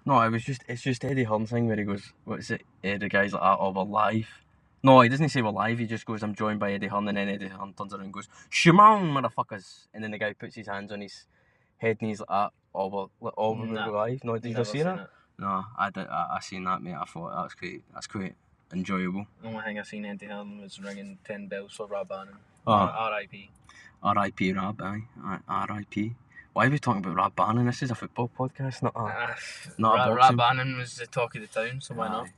No, it's just Eddie Hearn thing where he goes, what's it? The guy's like, oh, we're live. No, he doesn't say we're live. He just goes, I'm joined by Eddie Hearn, and then Eddie Hearn turns around and goes, Shimon, motherfuckers, and then the guy puts his hands on his head and he's like, we're live. No, did you not see that? No, I seen that, mate. I thought that's quite enjoyable. The only thing I seen Eddie Hearn was ringing 10 bells for Rob Bannon. Oh. R.I.P. R.I.P. Rab, aye. R.I.P. Why are we talking about Rab Bannon? This is a football podcast, not a boxing. Rob Bannon was the talk of the town, so why not?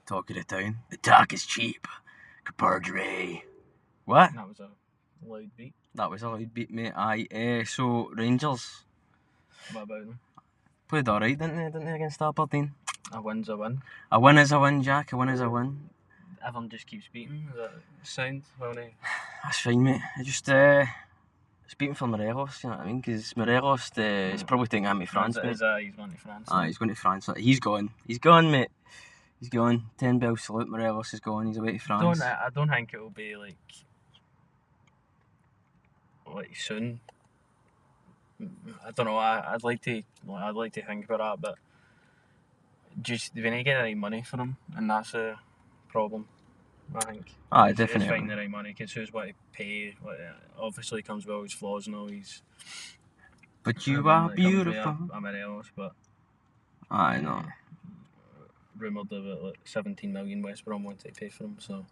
Talk of the town. The talk is cheap. Caperdre. What? That was a loud beat. That was a loud beat, mate. Aye. So, Rangers. What about them? Played alright, didn't they, against Aberdeen? A win's a win. A win is a win, Jack. A win is a win. Everyone just keeps beating. Is that sound? Well, no. That's fine, mate. I just, it's beating for Morelos, you know what I mean? Because Morelos is probably taking him to France, mate. He's going to France. Aye, he's going to France. He's gone. He's gone, mate. He's gone. 10 bell salute. Morelos is gone. He's away to France. I don't think it will be like soon. I don't know. I'd like to think about that, but just they need to get the right money for him, and that's a problem. I think. Definitely. Finding the right money, because who's what to pay. Obviously, he comes with all his flaws and all his. But you are beautiful. Morelos, but. I know. Rumoured about like 17 million West Brom wanted to pay for him, so.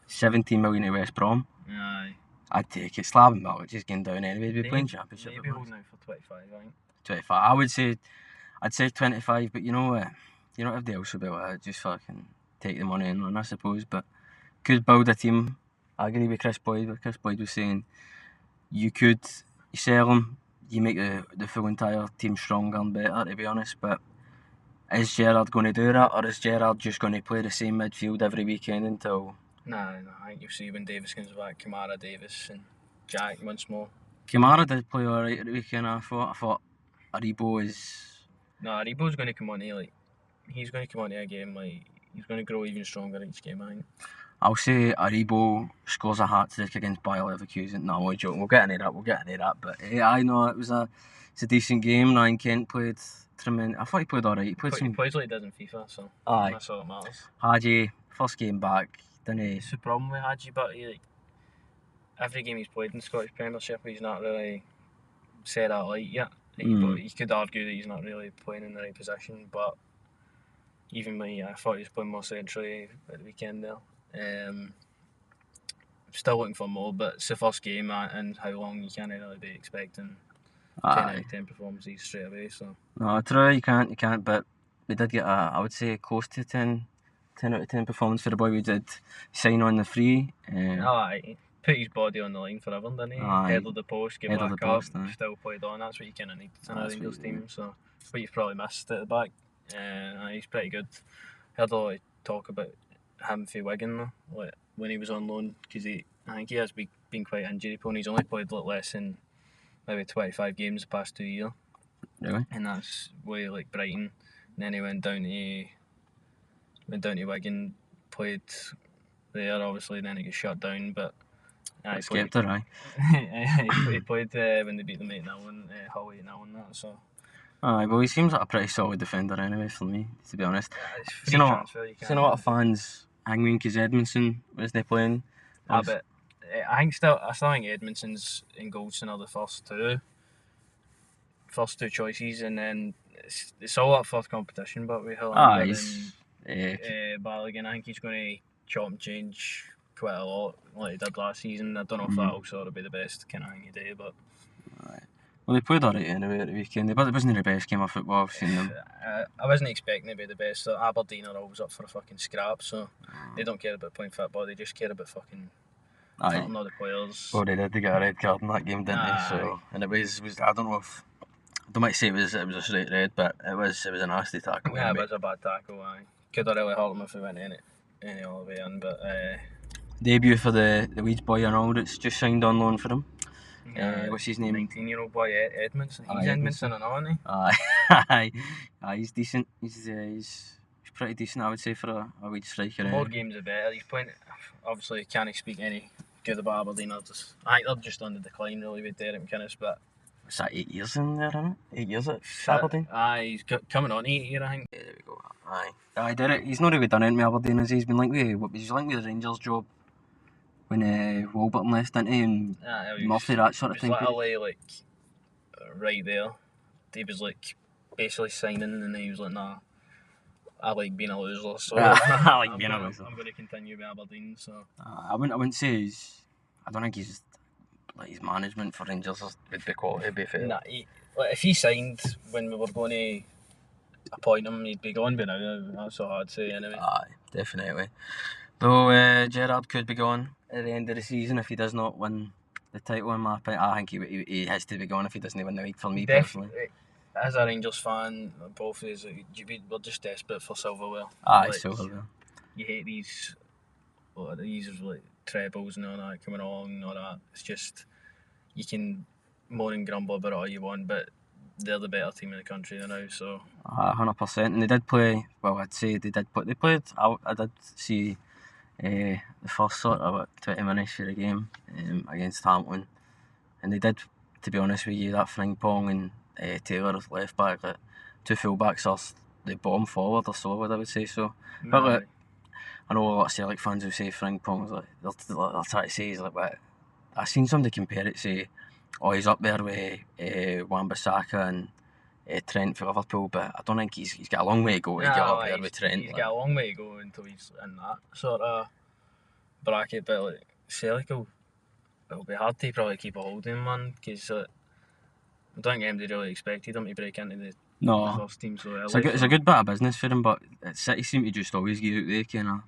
17 million to West Brom? Aye. I'd take it. Slaven Bilic is getting down anyway. We'll be playing Championship. Maybe holding out for 25, I think. 25. I'd say 25, but you know what? You know, if they also be like that, just fucking take the money and run, I suppose. But could build a team. I agree with Chris Boyd. What Chris Boyd was saying, you sell him, you make the full entire team stronger and better, to be honest. But is Gerrard going to do that, or is Gerrard just going to play the same midfield every weekend until... No, I think you'll see when Davis comes back, Kamara, Davis and Jack once more. Kamara did play alright at the weekend, I thought Aribo is... No, Aribo's going to come on here, like, he's going to come on here a game, like, he's going to grow even stronger each game, I think. I'll say Aribo scores a hat-trick against Bayer Leverkusen. No, I'm only joking, we'll get into that, but I know it's a decent game. Ryan Kent played tremendous. I thought he played alright. He plays like he does in FIFA, so aye. That's all that matters. Hadji, first game back, didn't he? It's the problem with Hadji, but he, like, every game he's played in the Scottish Premiership, he's not really set out light yet. But you could argue that he's not really playing in the right position, but even me, I thought he was playing more centrally at the weekend there. Still looking for more, but it's the first game and how long you can't really be expecting 10 out of 10 performances straight away. So. No, true, you can't, but we did get I would say close to 10 out of 10 performance for the boy. We did sign on the free. Aye, put his body on the line for everyone, didn't he? Headed the post, get back up, still played on. That's what you kind of need in a Rangers team. So, what you've probably missed at the back. He's pretty good. Heard a lot of talk about him for Wigan though, like when he was on loan, because I think he has been quite injury prone. He's only played a lot less than maybe 25 games the past 2 years. Really? And that's way like Brighton. And then he went down to Wigan, played there obviously, and then he got shut down. But he played when they beat them 8-0 and Hull 8-0 and that. So. Aye, well, he seems like a pretty solid defender anyway for me, to be honest. You know a lot of fans hang me because Edmondson wasn't playing. But I still think Edmondson's and Goldson are the first two choices, and then it's all up for competition. But we Helander and Balogun, I think he's going to chop and change quite a lot like he did last season. I don't know if that'll sort of be the best kind of thing he did, but. Right. Well, they played alright anyway at the weekend, but it wasn't the best game of football I've seen them. I wasn't expecting it to be the best. So Aberdeen are always up for a fucking scrap, so they don't care about playing football, they just care about fucking telling all the players. Well, they did, they got a red card in that game, didn't they? So, and it was I don't know if, I don't might say it was a straight red, but it was a nasty tackle. Yeah, it was a bad tackle, aye. Could have really hurt him if he went any all the way in, but... Debut for the Leeds boy Arnold, it's just signed on loan for him. What's his name? 19-year-old boy Edmondson. He's Edmondson and all, isn't he? Aye, he's decent. He's pretty decent, I would say, for a Leeds striker. More games are better. He's playing. Obviously, he can't speak any good about Aberdeen. I think they're just on the decline really with Derek McInnes, but What's that, 8 years in there, isn't it? 8 years at Aberdeen? Aye, he's coming on 8 here, I think. Yeah, there we go. Aye, did it. He's not really done anything with Aberdeen, has he? He's been linked with, what was he linked with the Rangers job when Walburton left, didn't he? And Murphy, that sort of thing. He was literally like right there. He was like basically signing, and he was like, nah, I like being a loser, so I like being a loser. I'm going to continue with Aberdeen. So I wouldn't say he's. I don't think he's like his management for Rangers would be quality. To be fair. Nah, if he signed when we were going to appoint him, he'd be gone by now. That's all I'd say anyway. Aye, definitely. Though Gerrard could be gone at the end of the season if he does not win the title. In my opinion, I think he has to be gone if he doesn't win the league. For me personally. As a Rangers fan, both of us, we're just desperate for silverware. Aye, silverware. You hate these like trebles and all that coming along and all that. It's just, you can moan and grumble about it all you want, but they're the better team in the country now. So 100%, and they did play. Well, I'd say they did. But they played. I did see the first sort of about 20 minutes for the game against Hamilton, and they did. To be honest with you, that Frimpong and Taylor as left back, like, two full backs are the bomb forward or solid, I would say so. But like, I know a lot of Celtic fans who say Frimpong's like they're trying to say he's like what. I seen somebody compare it, say, oh, he's up there with Wan-Bissaka and Trent for Liverpool, but I don't think he's got a long way to go to get up there with Trent. He's got a long way to go until he's in that sort of bracket, but like Celtic it'll be hard to probably keep a hold of him, man, because I don't think anybody really expected him to break into the first team so early. It's a good bit of business for him, but City seem to just always give out the kind of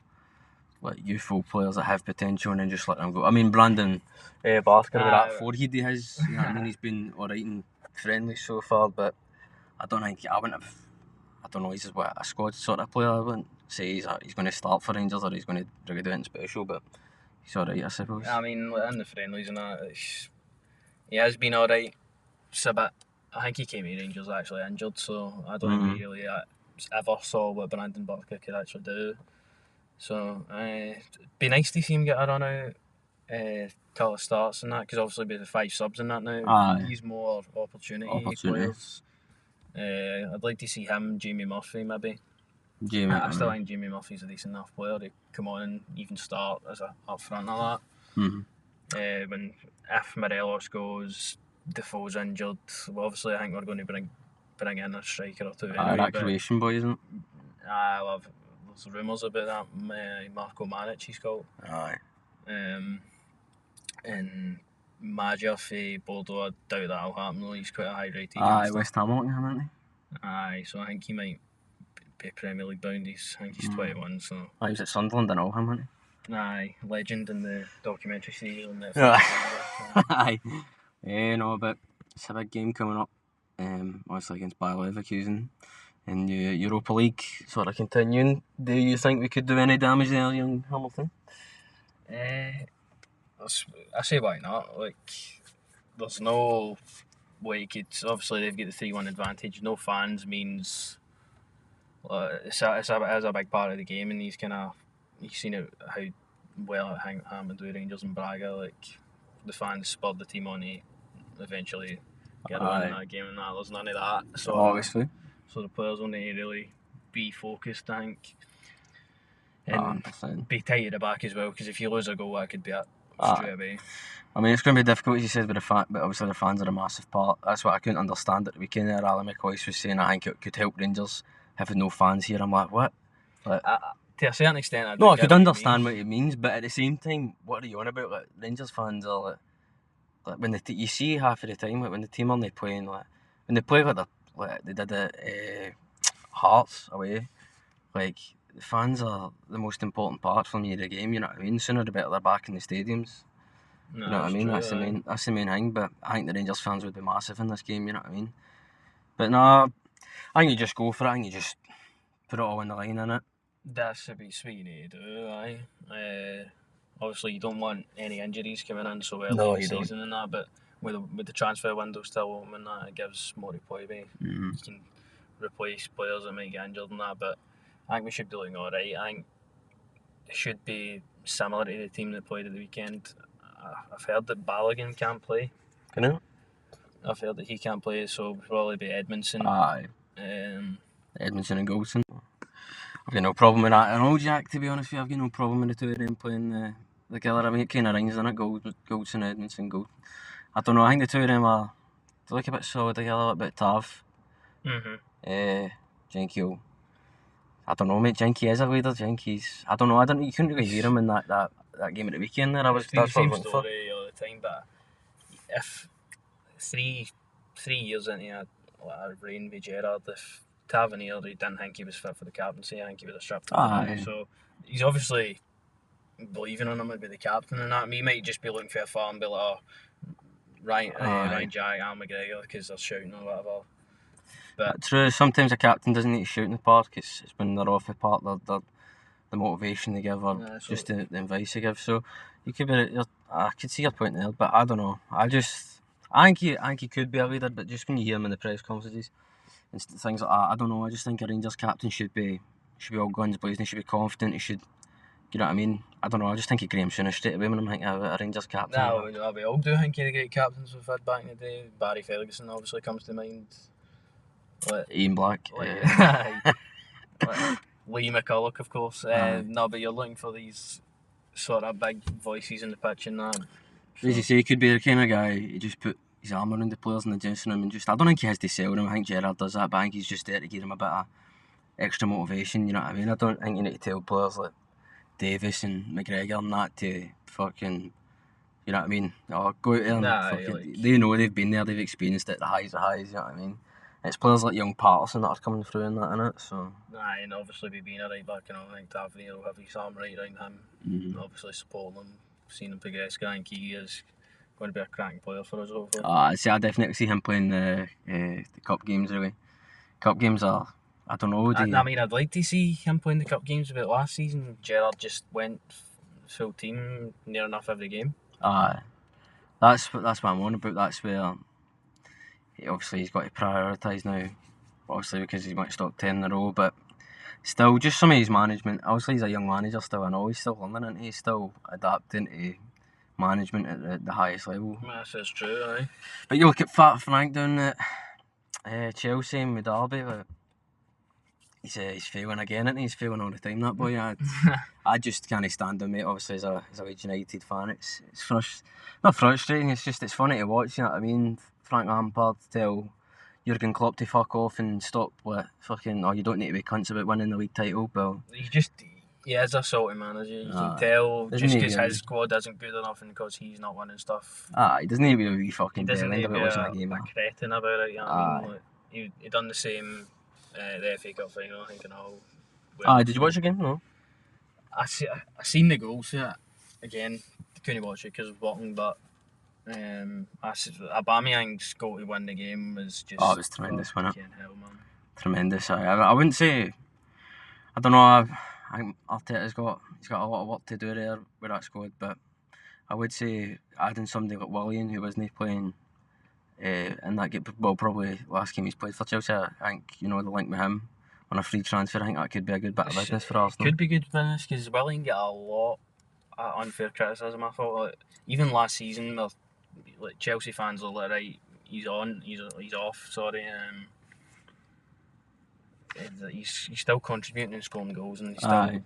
like youthful players that have potential and then just let them go. I mean, Brandon Barker with that forehead he has, you know what I mean, he's been alright and friendly so far, but I don't know, he's just a squad sort of player. I wouldn't say he's going to start for Rangers or he's going to really do anything special, but he's alright, I suppose. I mean, in the friendlies and that, he has been alright. It's a bit, I think he came to Rangers actually injured, so I don't think we really ever saw what Brandon Barker could actually do. So it'd be nice to see him get a run out, couple of starts and that, because obviously with the 5 subs and that now, he's more opportunity players. I'd like to see him, Jamie Murphy maybe. I still think Jamie Murphy's a decent enough player to come on and even start as a up front of that. If Morelos goes, Defoe's injured, well, obviously I think we're going to bring in a striker or two. That Croatian boy, isn't it? There's rumours about that Marko Manic he's called. Aye. And Maja for Bordeaux, I doubt that'll happen though, he's quite a high rated. Aye, West Ham wanting him, isn't he? Aye, so I think he might be Premier League bound. I think he's 21, so... He was at Sunderland and all him, wasn't he? Aye, legend in the documentary series on Netflix. Aye. No, but it's a big game coming up, obviously against Bayer Leverkusen in the Europa League sort of continuing. Do you think we could do any damage there, young Hamilton? I say why not. Like, there's no way you could... Obviously, they've got the 3-1 advantage. No fans means... it's a big part of the game, and you've seen it, how well it happened with Rangers and Braga. Like, the fans spurred the team on to eventually get a win in that game, and that there's none of that. So obviously. So the players will need to really be focused, I think, and be tight at the back as well. Because if you lose a goal, that could be it straight away. I mean, it's going to be difficult, as you said, but obviously the fans are a massive part. That's what I couldn't understand at the weekend. Raleigh McCoy was saying, I think it could help Rangers having no fans here. I'm like, what? Like, to a certain extent, I could understand what it means, but at the same time, what are you on about? Like, Rangers fans are like when you see half of the time, like when the team are not playing, like when they play like they did at Hearts away, like the fans are the most important part for me of the game. You know what I mean? Sooner the better they're back in the stadiums. No, you know what I mean? True, that's the main thing. But I think the Rangers fans would be massive in this game. You know what I mean? But no, I think you just go for it. I think you just put it all in the line, innit? That's a bit sweet you need to do, aye. Obviously, you don't want any injuries coming in so early in the season and that, but with the transfer window still open, it gives more to play with. You can replace players that might get injured and that, but I think we should be looking alright. I think it should be similar to the team that played at the weekend. I've heard that Balogun can't play. Can you? I've heard that he can't play, so it'll probably be Edmondson. Aye, Edmondson and Goldson. I've got no problem with that at all, Jack, to be honest with you. I've got no problem with the two of them playing together. I mean, it kind of rings, doesn't it? Goldson, Edmondson, I don't know, I think the two of them they look a bit solid together, a bit tough. Jenky I don't know, mate. Jenky is a leader. Jenky's... I don't know, you couldn't really hear him in that game at the weekend there. That's the same what story all the time, but if 3 years into a reign with Gerrard, if Tavernier didn't think he was fit for the captaincy, I think he would have stripped him. So he's obviously believing in him to be the captain and that. He might just be looking for a far and be like, oh, Ryan Jack, Al McGregor, because they're shouting or whatever. But true, sometimes a captain doesn't need to shout in the park. It's when they're off the park, the motivation they give or just the advice they give. So you could be, I could see your point there, but I don't know. I think he could be a leader, but just when you hear him in the press conferences and things like that, I don't know. I just think a Rangers captain should be all guns blazing. He should be confident. He should, you know what I mean? I don't know. I just think of Graham Souness straight away when I'm thinking of a Rangers captain. No, we all do think of the great captains we've had back in the day. Barry Ferguson obviously comes to mind. Ian Black. Lee McCulloch, of course. No, but you're looking for these sort of big voices in the pitch and that. So, as you say, he could be the kind of guy who just put his arm around the players and the dressing room and just... I don't think he has to sell them. I think Gerrard does that, but I think he's just there to give them a bit of extra motivation, you know what I mean? I don't think you need to tell players like Davis and McGregor and that to fucking... You know what I mean? Go out there and they know, they've been there, they've experienced it, the highs, you know what I mean? It's players like young Patterson that are coming through in that, innit? So. And obviously we being a right back, I think Tavernier will have his arm right around him. Obviously supporting him, seeing him progress. I think he is going to be a cracking player for us, hopefully. I definitely see him playing the cup games, really. Cup games are, I don't know. I'd like to see him playing the cup games, but last season Gerrard just went full team near enough every game. That's what I'm on about. That's where obviously he's got to prioritise now, obviously because he went to stop 10 in a row, but still, just some of his management. Obviously he's a young manager still, I know he's still learning, and he's still adapting to management at the highest level. That's true, aye. But you look at Fat Frank down at Chelsea and with Derby, he's failing again, and he's failing all the time, that boy. I just can't stand him, mate. Obviously as a Leeds United fan, it's not frustrating, it's funny to watch, you know what I mean? Frank Lampard tell Jurgen Klopp to fuck off and stop you don't need to be cunts about winning the league title. Well, he is a salty manager. You can tell just because his squad isn't good enough and because he's not winning stuff. He doesn't need to be a wee fucking belly about watching a game. A cretin about it, you know what I mean? He done the same the FA Cup final, I think, and all. Did you watch the game? No. I seen the goals, yeah. Again, couldn't watch it because of walking, but Aubameyang's goal to win the game was just... it was tremendous, wasn't it? Tremendous. I wouldn't say... I don't know, I think Arteta's got a lot of work to do there with that squad, but I would say adding somebody like Willian, who wasn't playing in that game, well, probably last game he's played for Chelsea, I think, the link with him on a free transfer, I think that could be a good bit of business for Arsenal. Could be good business, because Willian got a lot of unfair criticism, I thought. Even last season, Chelsea fans are like, right, he's off, sorry. He's still contributing and scoring goals, and he still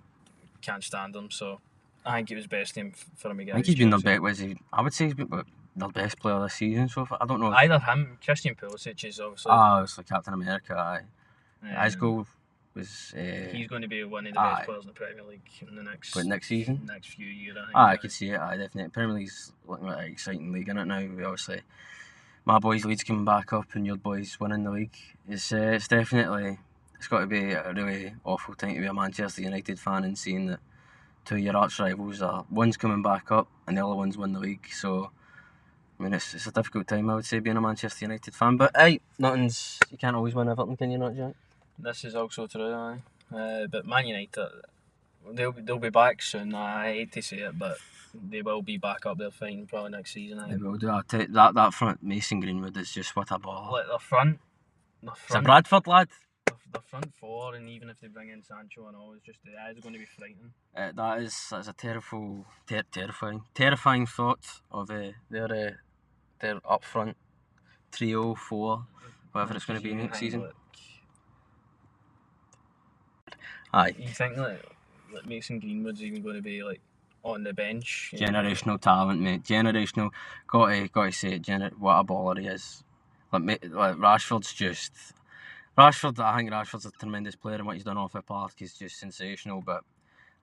can't stand him, so I think it was best for him to get. I think he's been their best. I would say he's been their best player this season so far. I don't know. Either him, Christian Pulisic is obviously. Obviously Captain America. His goal was. He's going to be one of the best players in the Premier League in the next season? Next few years, I think. I could see it. Definitely. Premier League's looking like an exciting league, isn't it now? Obviously, my boys Leeds coming back up and your boys winning the league. It's definitely. It's got to be a really awful time to be a Manchester United fan and seeing that two of your arch rivals one's coming back up and the other one's won the league. So, I mean, it's a difficult time, I would say, being a Manchester United fan. But you can't always win Everton, can you not, Jack? This is also true, aye. But Man United, they'll be back soon. I hate to say it, but they will be back up there fine probably next season. They will do. That front, Mason Greenwood, is just what a ball. Like the front. It's a Bradford lad. The front four, and even if they bring in Sancho and all, it's just the eyes are going to be frightening. That's a terrifying thought of their up front 3-0, 4, whatever it's going to be next season. Aye. You think like Mason Greenwood's even going to be like on the bench? Generational talent, mate. Generational. Got to say it. What a baller he is. Like Rashford's just. I think Rashford's a tremendous player, and what he's done off the park is just sensational. But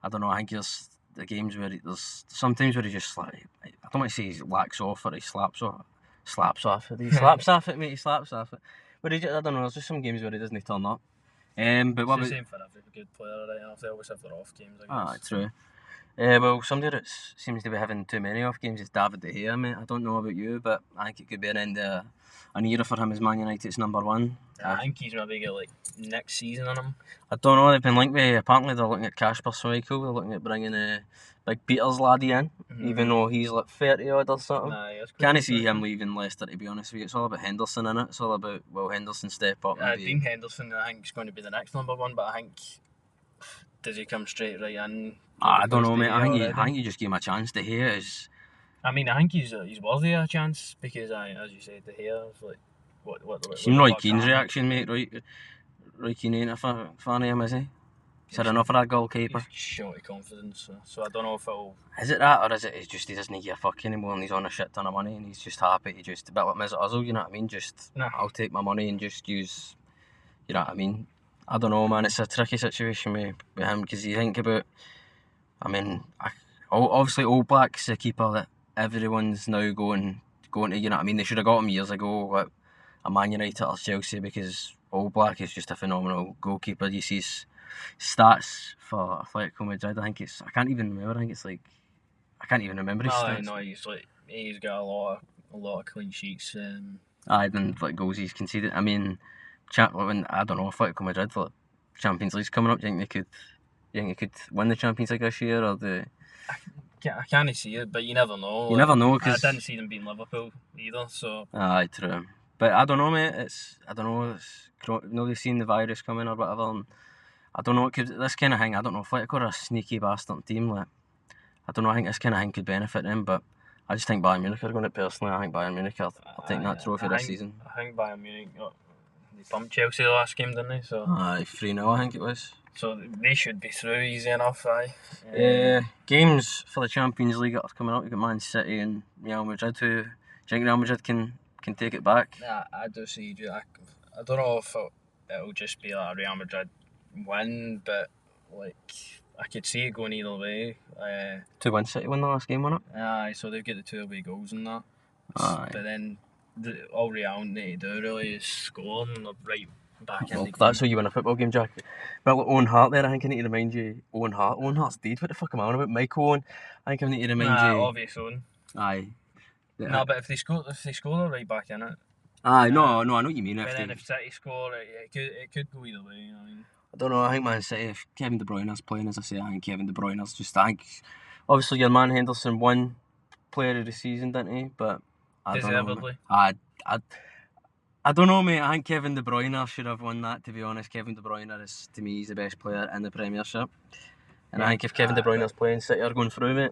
I don't know. I think there's the games where there's sometimes where he just like, I don't want to say he lacks off or he slaps off it. He slaps off it, mate. He slaps off it. But I don't know. There's just some games where he doesn't turn up. But what it's the same for every good player, right? They always have their off games, I guess. True. Well, somebody that seems to be having too many off games is David De Gea, mate. I don't know about you, but I think it could be an end of an era for him as Man United's number one. I think he's maybe got like next season on him. I don't know, they've been linked with, apparently they're looking at Kasper Schmeichel, they're looking at bringing Big Peter's laddie in, even though he's like 30 odd or something. Can't see him leaving Leicester, to be honest with you. It's all about Henderson, in it. It's all about, will Henderson step up? Dean Henderson, I think, is going to be the next number one, but I think, does he come straight right in? I don't know, mate. I think you just give him a chance. De Gea is... I mean, I think he's worthy of a chance, because, as you said, De Gea is like, what seen Roy Keane's reaction, mate. Roy Keane ain't a fan of him, is he? He's had enough of that goalkeeper. He's short of confidence, so I don't know if it'll... Is it that, or is it just he doesn't give a fuck anymore and he's on a shit ton of money and he's just happy to just... A bit like Mesut Ozil, you know what I mean? I'll take my money and just use... You know what I mean? I don't know, man. It's a tricky situation with him, because you think about... I mean, obviously Old Black's the keeper that everyone's now going to, you know what I mean? They should have got him years ago, like a Man United or Chelsea, because Old Black is just a phenomenal goalkeeper. You see his stats for Atletico Madrid, I can't even remember. I can't even remember his stats. No, he's got a lot of clean sheets. Then like goals he's conceded. I mean, I don't know, Atletico Madrid, like Champions League's coming up. Do you think they could win the Champions League this year, or the? I can't see it, but you never know. You never know, because I didn't see them beating Liverpool either. So. Aye, true. But I don't know, mate. Nobody's seen the virus coming or whatever. And I don't know. This kind of thing. I don't know. Atletico are a sneaky bastard team. Like, I don't know. I think this kind of thing could benefit them, but I just think Bayern Munich are going to personally. I think Bayern Munich are taking that trophy this season. I think Bayern Munich. They bumped Chelsea the last game, didn't they? So. Aye, 3-0. I think it was. So they should be through easy enough, aye. Games for the Champions League are coming up. You've got Man City and Real Madrid. Do you think Real Madrid can take it back? Nah, I do see. I don't know if it'll just be like a Real Madrid win, but like I could see it going either way. 2-1 City won the last game, wasn't it? Aye, so they've got the 2 away goals and that. Aye. But then all Real need to do really is score, and they're right back in the game. That's how you win a football game, Jack. But like Owen Hart there, I think I need to remind you. Owen Hart's dead. What the fuck am I on about? Michael Owen. I think I need to remind you. Obvious Owen. Aye. Yeah. No, but if they score, they're right back in it. Aye, no, I know what you mean. But then if City score, it could go either way. You know what I mean? I don't know. I think Man City, if Kevin De Bruyne's playing, as I say, I think Kevin De Bruyne's just. I think obviously your man Henderson won Player of the Season, didn't he? But I don't know. I don't know, mate. I think Kevin De Bruyne should have won that, to be honest. Kevin De Bruyne is, to me, he's the best player in the Premiership. And I think if Kevin De Bruyne's playing, City are going through, mate.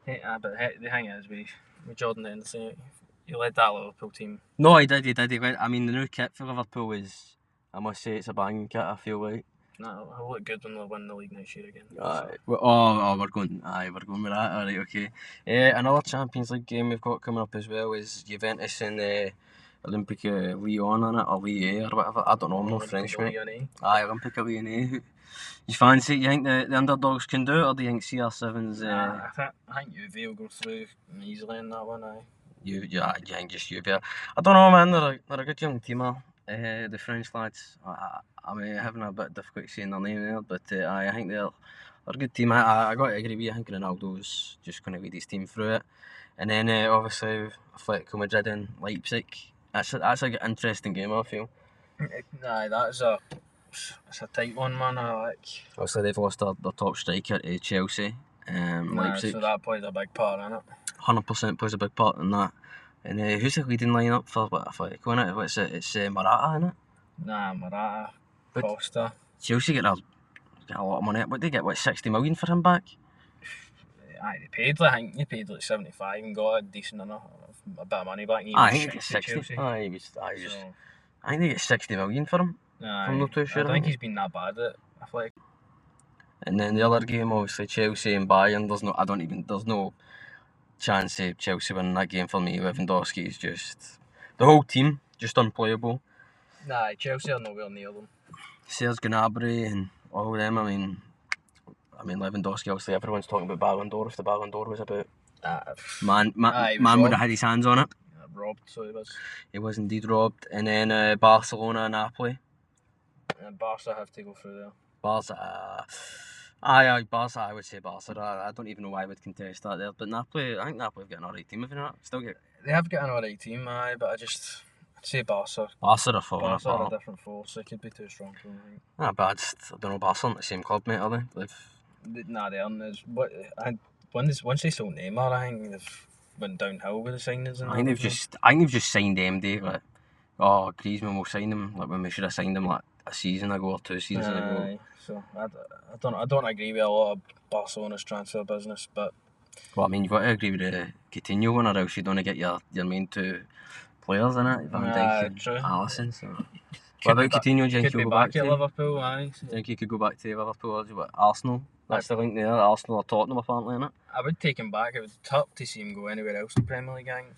But the thing is, with Jordan Henderson, he led that Liverpool team. No, he did. I mean, the new kit for Liverpool is, I must say, it's a banging kit, I feel like. No, it'll look good when they win the league next year again. Aye. So. We're going with that. Alright, okay. Another Champions League game we've got coming up as well is Juventus and Olympique Lyon on it, or Lyon or whatever. I don't know, I'm not French, mate. Aye, Olympique Lyon. You fancy it? You think the underdogs can do it, or do you think CR7's... I think Juve will go through easily in that one, aye. You think just Juve? I don't know, man. They're a good young team, the French lads. I mean, having a bit of difficulty saying their name there, but I think they're a good team. I got to agree with you. I think Ronaldo's just going to lead his team through it. And then obviously Atletico Madrid and Leipzig. That's an interesting game, I feel. Aye, it's a tight one, man. Obviously they've lost their top striker to Chelsea. Leipzig. So that plays a big part in it. 100% plays a big part in that. And who's the leading lineup for Atletico in it? What's it? It's Morata, isn't it? Nah, Morata, Costa. Chelsea get a lot of money. What they get? 60 million for him back? they paid like, I think they paid like 75 and got a decent enough, a bit of money back. And he I was think shite it's at 60. Chelsea. So, I think they get 60 million for him. I'm not too sure. I don't think he's been that bad at Athletic. And then the other game, obviously Chelsea and Bayern. There's no chance of Chelsea winning that game for me. Lewandowski is just the whole team just unplayable. Chelsea are nowhere near them. Serge Gnabry and all of them. I mean Lewandowski. Obviously, everyone's talking about Ballon d'Or. If the Ballon d'Or was about man would have had his hands on it. Robbed, so he was. He was indeed robbed. And then Barcelona and Napoli. And Barca have to go through there. Barca. Barca. I would say Barca. I don't even know why I would contest that there. But Napoli, I think Napoli have got an alright team. If you know, They have got an alright team, but I'd say Barca. Barca are falling Barca apart. are a different force. They could be too strong for them, I think. But I don't know. Barca aren't the same club, mate, are they? They aren't. Once they sold Neymar, I think they've went downhill with the signings. I think they've just signed MD. Like, Griezmann will sign him. Like when we should have signed him like a season ago or 2 seasons ago. So I don't agree with a lot of Barcelona's transfer business, but. Well, I mean, you've got to agree with the Coutinho one, or else you don't get your main 2 players in it. Van Dijk and Alisson. So. What about Coutinho? Do you think he'll go back to Liverpool? Do you think he could go back to Liverpool or Arsenal? That's the link there. Arsenal or Tottenham apparently, isn't it? I would take him back. It would be tough to see him go anywhere else in the Premier League, I think.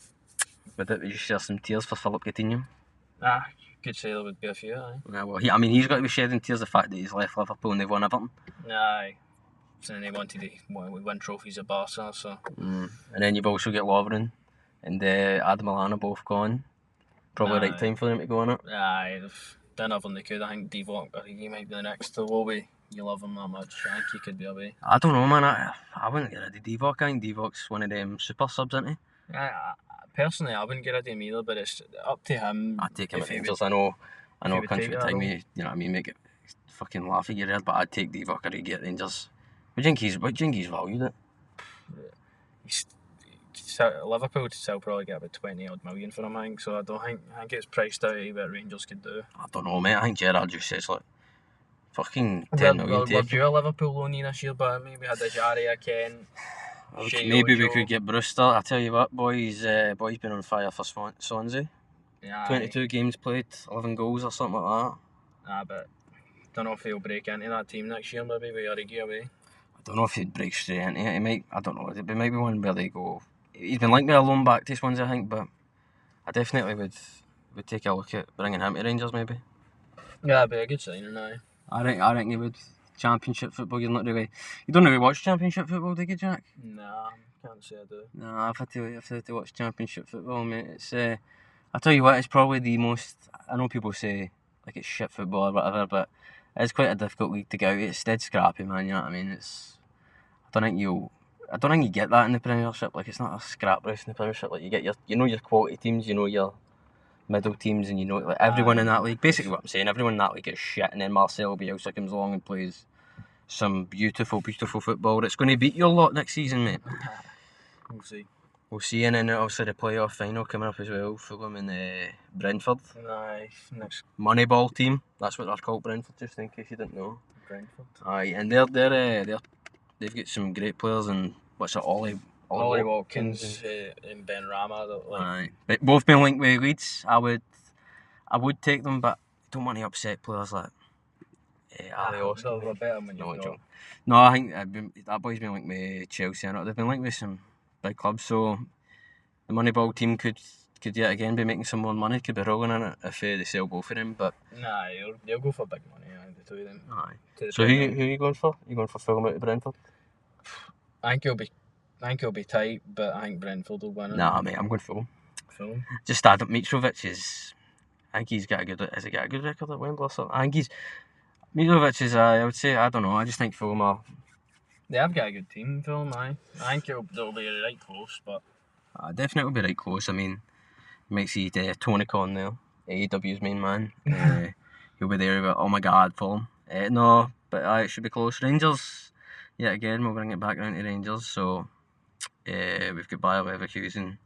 Would you share some tears for Philip Coutinho? Could say there would be a few, aye. Yeah, well, he's got to be shedding tears the fact that he's left Liverpool and they've won everything. Aye. So they wanted to win trophies at Barca, so. And then you've also got Lovren and Adam Lallana both gone. Probably the right time for them to go on it. Aye, they've done everything they could. I think Divock, he might be the next to Wobie. You love him that much. I think he could be away. I don't know, man. I wouldn't get rid of Divock. I think Divok's one of them super subs, isn't he? Personally, I wouldn't get rid of him either, but it's up to him. I'd take him at Rangers. I know country time, you know what I mean, make it fucking laugh at your head, but I'd take Divock or he'd get Rangers. What do you think he's valued at? Liverpool would still probably get about 20 odd million for him, I think, so I think it's priced out of what Rangers could do. I don't know, mate. I think Gerrard just says like fucking 10 million. We're due a Liverpool loan this year, but I mean, we had a Jari, a Ken. Maybe we could get Brewster. I tell you what, boy's been on fire for Swansea. Yeah, 22 games played, 11 goals or something like that. But don't know if he'll break into that team next year, maybe with Origi away. I don't know if he'd break straight into it. He might. I don't know. It might be one where they go. He's been linked with a loan back to Swansea, I think, but I definitely would take a look at bringing him to Rangers, maybe. Yeah, that'd be a good signing, aye. I think he would. Championship football, you don't really watch Championship football, do you, Jack? Nah, can't say I do. Nah, I've had to watch Championship football, mate. It's I tell you what, it's probably the most. I know people say like it's shit football or whatever, but it's quite a difficult league to get out. It's dead scrappy, man. You know what I mean? I don't think you get that in the Premiership. Like, it's not a scrap race in the Premiership. Like, you get your quality teams, your middle teams, and like everyone in that league. Basically, what I'm saying, everyone in that league is shit, and then Marcelo Bielsa comes along and plays some beautiful, beautiful football that's going to beat your lot next season, mate. We'll see, and then obviously the playoff final coming up as well. Fulham and Brentford. Nice. Next Moneyball team. That's what they're called, Brentford. Just in case you didn't know. Brentford. Aye, and they've got some great players, and what's it, Ollie Watkins and Ben Rama. Aye, but both been linked with Leeds. I would take them, but I don't want to upset players like Ali Oscar. They're better when you've got. No, I think that boy's been linked with Chelsea. I know they've been linked with some big clubs, so the Moneyball team could yet again be making some more money. Could be rolling in it if they sell both of them. But nah, they'll go for big money. The two of them. Aye. So who are you going for? Are you going for Fulham out of Brentford? I think it'll be tight, but I think Brentford will win it. Nah, mate, I'm going Fulham. Just Adam Mitrovic I think he's got a good. Has he got a good record at Wembley or something? I think Mitrovic is. I would say, I don't know. I just think Fulham are. They have got a good team, Fulham. I think they'll be right close, but. Definitely will be right close. I mean, you might see Tony Khan there, AEW's main man. He'll be there with, oh my God, Fulham. No, but it should be close. Rangers, yet again, we'll bring it back around to Rangers. So we've got Bayer Leverkusen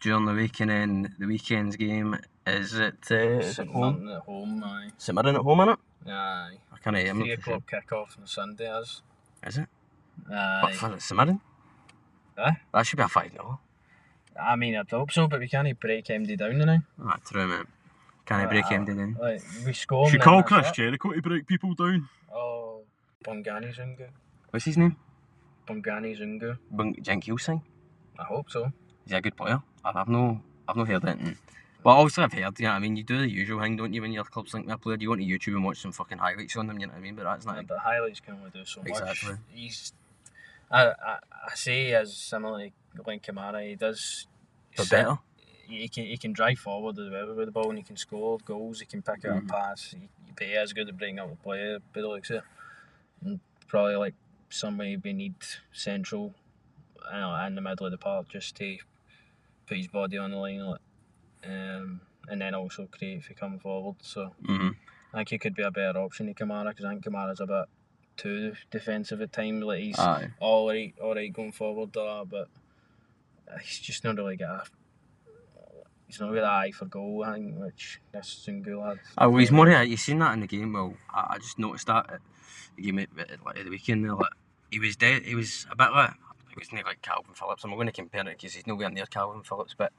during the week, and then the weekend's game is at home. At home, aye. St Mirren at home, innit? Aye. I can't. 3 o'clock kick-off on Sunday, Is it? Aye. What, for St Mirren? That should be a 5-0. I mean, I'd hope so, but we can't break MD down now. Ah, true, mate. Can't break MD down. Like, we score. Should call Chris Jericho to break people down. Oh, Bongani Zungu. What's his name? Bongani Zungu. Jenkiel Singh. I hope so. Is he a good player? I've no heard it. Well, obviously I've heard, you know what I mean? You do the usual thing, don't you, when your club's linked with a player? You go to YouTube and watch some fucking highlights on them, you know what I mean? But that's not... But highlights can only do so much. Exactly. I say as similar to Glenn Kamara, he does... But better. He can drive forward as well with the ball, and he can score goals, he can pick out a pass. He is good at breaking up the player, but like so, and probably like somebody we need central, in the middle of the park, just to put his body on the line, and then also create if he come forward. So I think he could be a better option to Kamara, because I think Kamara's a bit too defensive at times. Like he's all right going forward, but he's just not really got. He's not got an eye for goal, I think, which this Zungu had. Well, he's more. You've seen that in the game. Well, I just noticed that at the game at the weekend. There, he was dead. He was a bit like. He was not like Calvin Phillips. I'm not going to compare it because he's nowhere near Calvin Phillips, but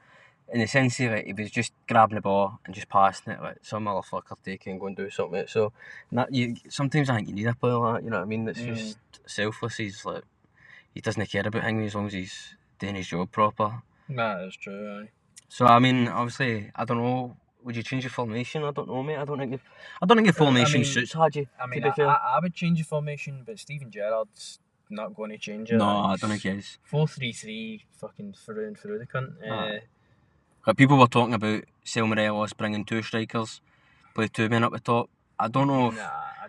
in the sense that he was just grabbing the ball and just passing it, like some other fucker taking and going and do something with it. So sometimes I think you need a player like that, you know what I mean? That's just selfless. He's like, he doesn't care about hanging as long as he's doing his job proper. That is true, aye. So I mean, obviously, I don't know. Would you change your formation? I don't know, mate. I don't think your formation suits Hadji. I mean, I would change the formation, but Steven Gerrard's not going to change it. No, I don't think he is. 4-3-3, fucking through and through the cunt. Like people were talking about Sel Morelos bringing two strikers, play two men up the top. I don't know.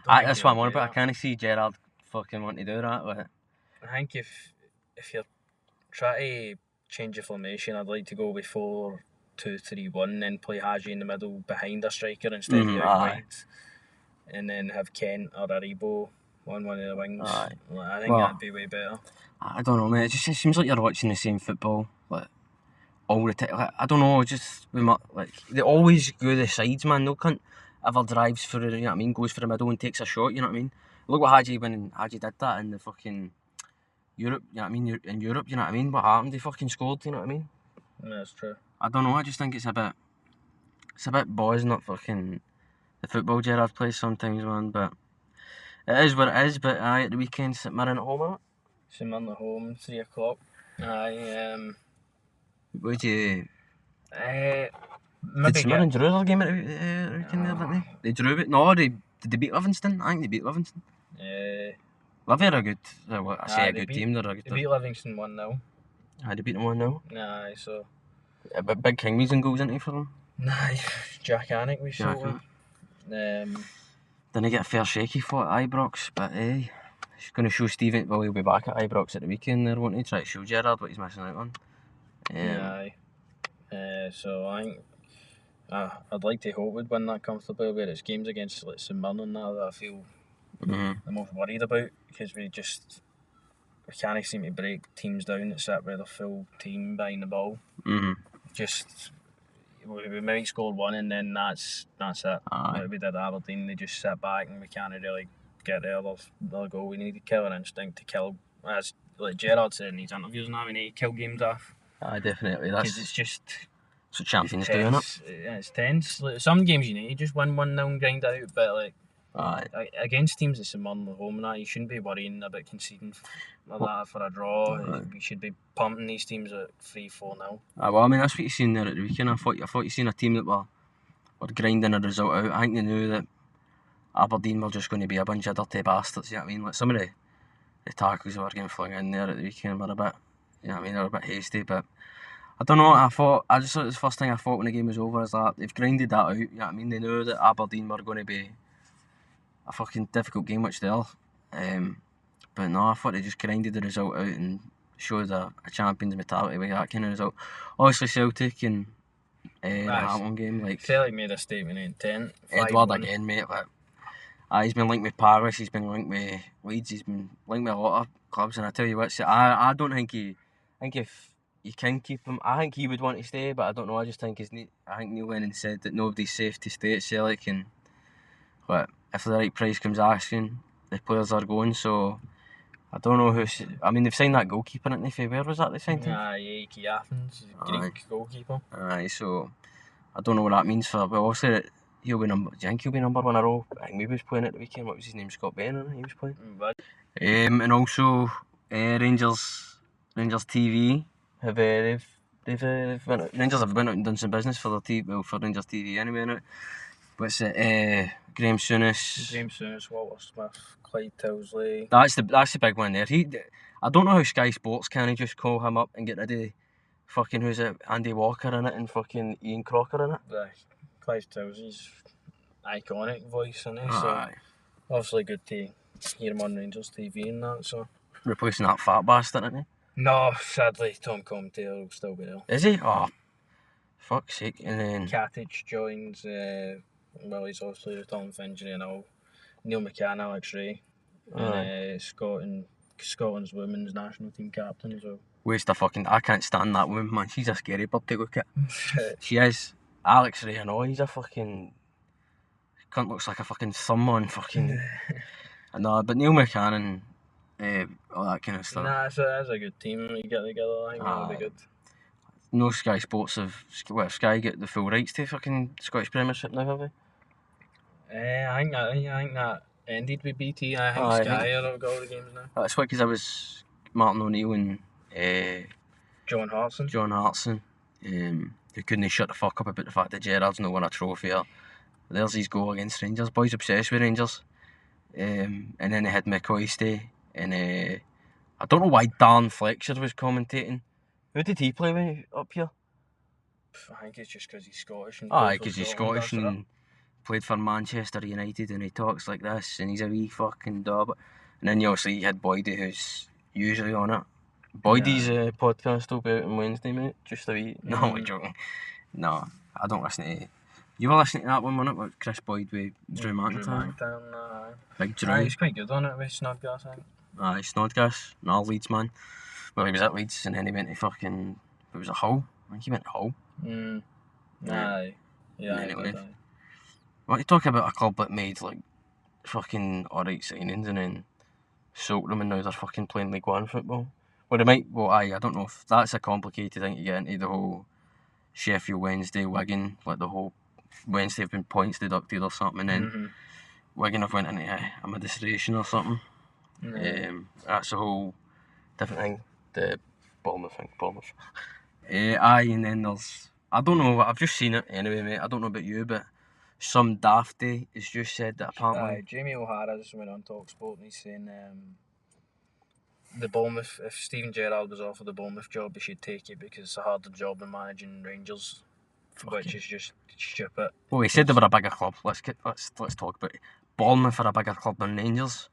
That's what I'm on about. I can't see Gerrard fucking wanting to do that. Like. I think if you're trying to change your formation, I'd like to go with 4-2-3-1, then play Hadji in the middle behind a striker instead of out wide, and then have Kent or Aribo on one of the wings. I think that'd be way better. I don't know, mate. It just seems like you're watching the same football like all the time. Like, I don't know, just like they always go the sides, man. No cunt ever drives for it, you know what I mean? Goes for the middle and takes a shot, you know what I mean? Look what Hadji did that in the fucking Europe, you know what I mean? In Europe, you know what I mean? What happened? He fucking scored, you know what I mean? Yeah, that's true. I don't know, I just think it's a bit boys, not fucking the football Gerrard plays sometimes, man, but it is what it is. But at the weekend, St Mirren at home, innit? St Mirren at home, 3 o'clock. Would you... maybe did St Mirren drew their game at the weekend there, didn't they? They drew it? No, did they beat Livingston? I think they beat Livingston. Livy are a good, a good team. They're a good. They beat Livingston 1-0. They beat them 1-0. Aye, so. But Big King was in goals, isn't he, for them? Nah, Jack Anick was so. Didn't he get a fair shake? He fought at Ibrox, but he's going to show Steven. Well, he'll be back at Ibrox at the weekend there, won't he? Try to show Gerrard what he's missing out on. Aye. So I think I'd like to hope we'd win that comfortably, where it's games against like St Mirren and that I feel the most worried about, because we can't seem to break teams down that sit with a full team behind the ball. Just we might score one and then that's it. Like we did Aberdeen, they just sit back and we can't really get there. They'll go. We need to kill an instinct to kill, as like Gerrard said in his interviews now, we need to kill games off. Definitely. Because it's just... That's what champions do, innit? Yeah, it's tense. Like, some games you need to just win 1-0 and grind out, but like against teams that's in Mirren at home, you shouldn't be worrying about conceding that for a draw. We should be pumping these teams at 3-4-0. Well, I mean, that's what you seen there at the weekend. I thought you seen a team that were grinding a result out. I think they knew that Aberdeen were just going to be a bunch of dirty bastards, you know what I mean? Like some of the tackles that were getting flung in there at the weekend were a bit, you know what I mean, they were a bit hasty, but I don't know, I just thought it was the first thing I thought when the game was over is that they've grinded that out, you know what I mean? They knew that Aberdeen were going to be a fucking difficult game, which they are. But no, I thought they just grinded the result out and showed a champion's mentality with that kind of result. Obviously Celtic and the Hamilton game, like... Celtic made a statement of intent. Edward again, mate, like... he's been linked with Paris, he's been linked with Leeds, he's been linked with a lot of clubs, and I tell you what, I don't think I think if you can keep him, I think he would want to stay, but I don't know, I just think I think Neil Lennon said that nobody's safe to stay at Celtic, and but if the right price comes asking, the players are going, so I don't know who. I mean, they've signed that goalkeeper, haven't they? Where was that they signed him? Ike Athens, Greek goalkeeper. Aye, so I don't know what that means for. Well, obviously he'll be number. Do you think he'll be number one in a row? I think maybe he was playing at the weekend. What was his name? Scott Benn, he was playing. And also Rangers TV have Rangers have went out and done some business for their for Rangers TV anyway. Now. What's it? Graham Souness. Walter Smith, Clyde Tilsley. That's the big one there. I don't know how Sky Sports can't just call him up and get rid of fucking who's it? Andy Walker in it and fucking Ian Crocker in it. Clyde Tilsley's iconic voice in it, so obviously good to hear him on Rangers TV and that. So replacing that fat bastard, isn't he? No, sadly Tom Comtail will still be there. Is he? Oh, fuck's sake! And then Katic joins. Well, he's obviously returning for injury and all. Neil McCann, Alex Ray, and Scotland's women's national team captain as well. Waste of fucking. I can't stand that woman, man. She's a scary bird to look at. She is. Alex Ray, I know he's a fucking. Cunt looks like a fucking someone fucking. No, but Neil McCann and all that kind of stuff. Nah, that's a good team. You get together, I think that'll be good. No Sky Sports Sky get the full rights to fucking Scottish Premiership now, have they? I think that ended with BT. I think Sky have got all the games now. That's why, because I was Martin O'Neill and John Hartson. Who couldn't shut the fuck up about the fact that Gerrard's not won a trophy. There's his goal against Rangers. Boys obsessed with Rangers. And then they had Mick Hoisty. And I don't know why Dan Fletcher was commentating. Who did he play with up here? I think it's just because he's Scottish. Because he's Scottish and played for Manchester United and he talks like this and he's a wee fucking dog. And then you obviously had Boydie, who's usually on it. Boydie's podcast will be out on Wednesday, mate. Just a wee. No, I'm joking. No, I don't listen to. You were listening to that one, wasn't it? With Chris Boyd with Drew McIntyre. Big Drew. He's quite good on it with Snodgrass, I think. Snodgrass, another Leeds man. Well, he was at Leeds and then he went to fucking. It was a Hull. I think he went to Hull. Aye. Yeah. Anyway. What you talk about a club that made like fucking alright signings and then sold them and now they're fucking playing League One football? Well, they might. Well, I don't know if that's a complicated thing to get into the whole Sheffield Wednesday, Wigan, like the whole Wednesday have been points deducted or something, and then Wigan have went into a administration or something. That's a whole different thing. The Bournemouth thing, and then there's. I don't know. I've just seen it anyway, mate. I don't know about you, but some dafty has just said that apparently. Jamie O'Hara just went on TalkSport and he's saying the Bournemouth, if Steven Gerrard was offered the Bournemouth job, he should take it because it's a harder job than managing Rangers, which is just stupid. Well, he said they were a bigger club. Let's talk about it. Bournemouth are a bigger club than Rangers.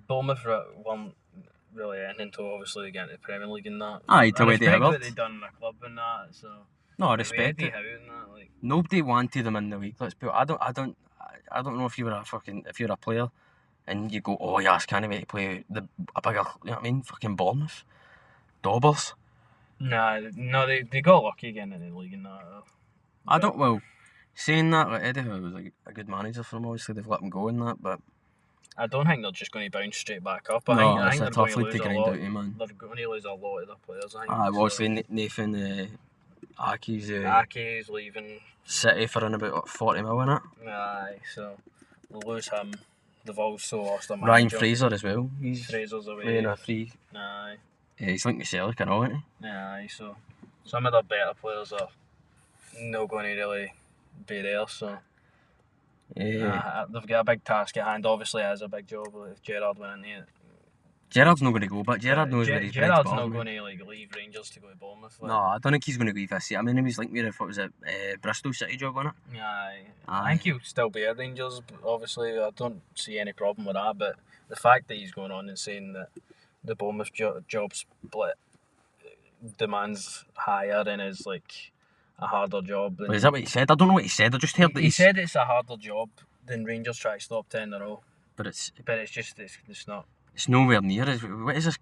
Bournemouth weren't really anything until obviously they get into the Premier League and that. To Eddie Howe. What they've done in the club and that, so. No, I respect it. Nobody wanted them in the league. Let's put. I don't know if you're a player, and you go, oh yes, can't wait to play a bigger. You know what I mean? Fucking Bournemouth, Daubers. No, they got lucky again in the league and that. Well, saying that, like Eddie Howe was a good manager for them. Obviously, they've let him go in that, but I don't think they're just going to bounce straight back up. I think it's a tough league to grind out, man. They're going to lose a lot of their players. I think. Obviously Nathan. Ake's leaving City for in about 40 mil in it. Aye, so we'll lose him. They've also lost their Ryan Fraser as well. Fraser's away. Playing a free. Aye. Yeah, he's linked to Celtic and all, isn't he? Aye, so some of the better players are not going to really be there, so they've got a big task at hand. Obviously, it is a big job if Gerrard went into it. Gerrard's not going to go, but Gerrard knows where he's Gerrard's not going to leave Rangers to go to Bournemouth. No, I don't think he's going to leave this year. I mean, he was linked with Bristol City job on it. Aye. I think he'll still be at Rangers. But obviously, I don't see any problem with that. But the fact that he's going on and saying that the Bournemouth job split demands higher and is like a harder job. Is that what he said? I don't know what he said. I just heard that he said it's a harder job than Rangers try to stop 10 in a row. But it's just it's not. It's nowhere near us. What is this?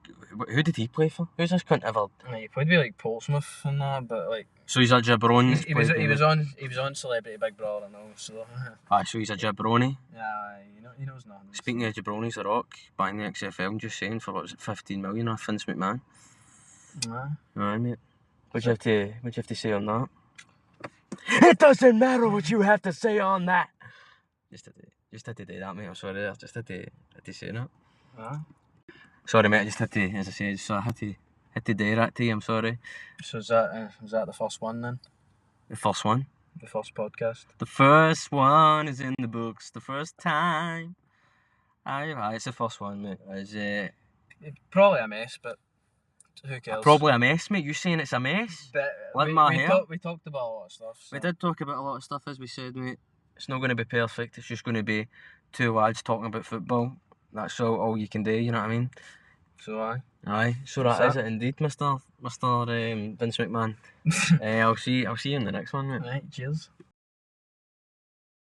Who did he play for? Who's this cunt ever? He played with like Portsmouth and that, but like So he's a jabroni. he was on Celebrity Big Brother and all. So Aye, so he's a jabroni. yeah, he knows nothing. Speaking of jabronis, The Rock buying the XFL, just saying, for what was it, 15 million off Vince McMahon. Aye, mate. What do you have to say on that? It doesn't matter what you have to say on that. Just had to do that, mate. I'm sorry. I just had to say that. Sorry, mate. I just had to, as I said, so I had to do that to you. I'm sorry. So is that the first one then? The first one. The first podcast. The first one is in the books. The first time. Aye, it's the first one, mate. It's probably a mess, but who cares? Probably a mess, mate. You saying it's a mess? But we talked about a lot of stuff. So. We did talk about a lot of stuff, as we said, mate. It's not going to be perfect. It's just going to be two lads talking about football. That's all you can do. You know what I mean? So aye. So that is it indeed, Mr. Vince McMahon. I'll see you in the next one, mate. Right. Cheers.